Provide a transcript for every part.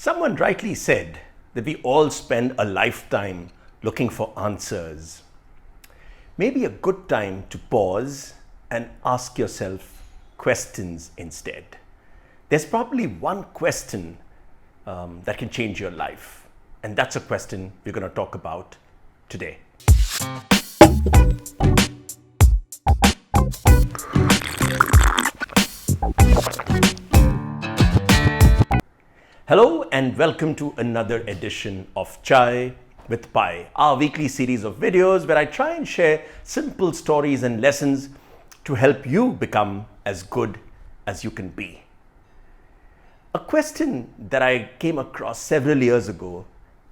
Someone rightly said that we all spend a lifetime looking for answers. Maybe a good time to pause and ask yourself questions instead. There's probably one question that can change your life, and that's a question we're going to talk about today. Hello and welcome to another edition of Chai with Pai, our weekly series of videos where I try and share simple stories and lessons to help you become as good as you can be. A question that I came across several years ago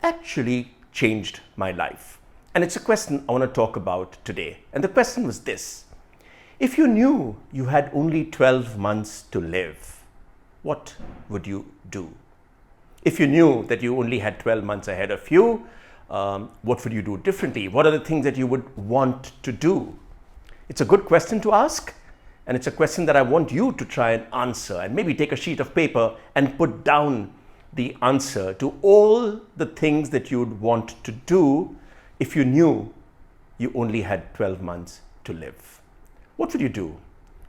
actually changed my life. And it's a question I want to talk about today. And the question was this: if you knew you had only 12 months to live, what would you do? If you knew that you only had 12 months ahead of you, what would you do differently? What are the things that you would want to do? It's a good question to ask, and it's a question that I want you to try and answer, and maybe take a sheet of paper and put down the answer to all the things that you'd want to do if you knew you only had 12 months to live. What would you do?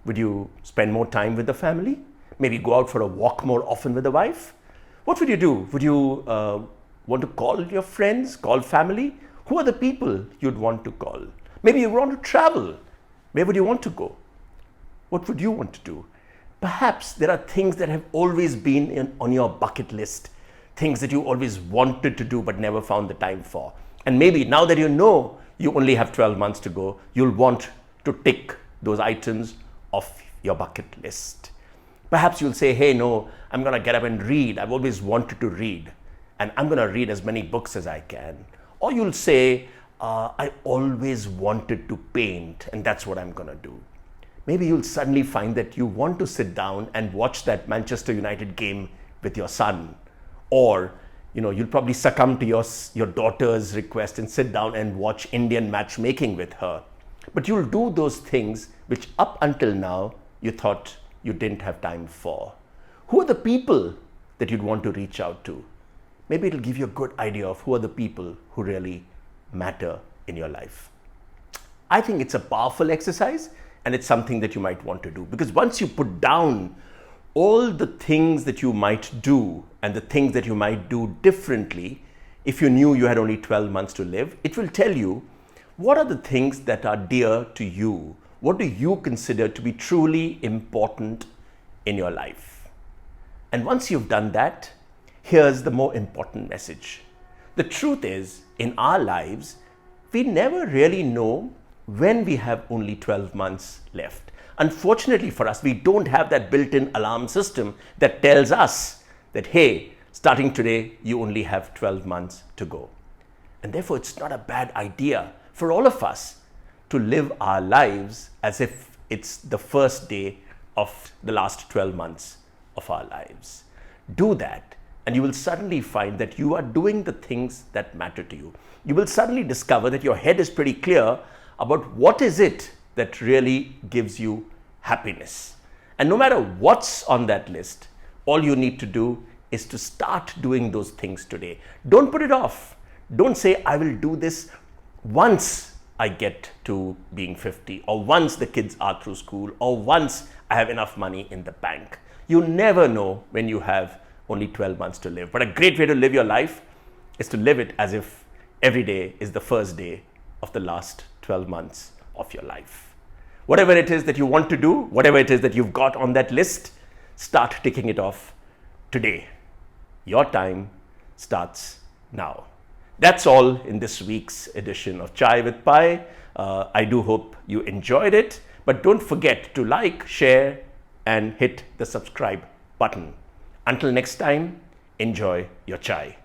Would you spend more time with the family? Maybe go out for a walk more often with the wife? What would you do? Would you want to call your friends, call family? Who are the people you'd want to call? Maybe you want to travel. Where would you want to go? What would you want to do? Perhaps there are things that have always been on your bucket list, things that you always wanted to do but never found the time for. And maybe now that you know you only have 12 months to go, you'll want to tick those items off your bucket list. Perhaps you'll say, hey, no, I'm going to get up and read. I've always wanted to read, and I'm going to read as many books as I can. Or you'll say, I always wanted to paint, and that's what I'm going to do. Maybe you'll suddenly find that you want to sit down and watch that Manchester United game with your son. Or, you'll probably succumb to your daughter's request and sit down and watch Indian matchmaking with her. But you'll do those things which up until now you thought you didn't have time for. Who are the people that you'd want to reach out to? Maybe it'll give you a good idea of who are the people who really matter in your life. I think it's a powerful exercise, and it's something that you might want to do, because once you put down all the things that you might do and the things that you might do differently, if you knew you had only 12 months to live, it will tell you what are the things that are dear to you. What do you consider to be truly important in your life? And once you've done that, here's the more important message. The truth is, in our lives, we never really know when we have only 12 months left. Unfortunately for us, we don't have that built-in alarm system that tells us that, hey, starting today, you only have 12 months to go. And therefore, it's not a bad idea for all of us to live our lives as if it's the first day of the last 12 months of our lives. Do that, and you will suddenly find that you are doing the things that matter to you. You will suddenly discover that your head is pretty clear about what is it that really gives you happiness. And no matter what's on that list, all you need to do is to start doing those things today. Don't put it off. Don't say, I will do this once I get to being 50, or once the kids are through school, or once I have enough money in the bank. You never know when you have only 12 months to live. But a great way to live your life is to live it as if every day is the first day of the last 12 months of your life. Whatever it is that you want to do, whatever it is that you've got on that list, start ticking it off today. Your time starts now. That's all in this week's edition of Chai with Pai. I do hope you enjoyed it, but don't forget to like, share, and hit the subscribe button. Until next time, enjoy your chai.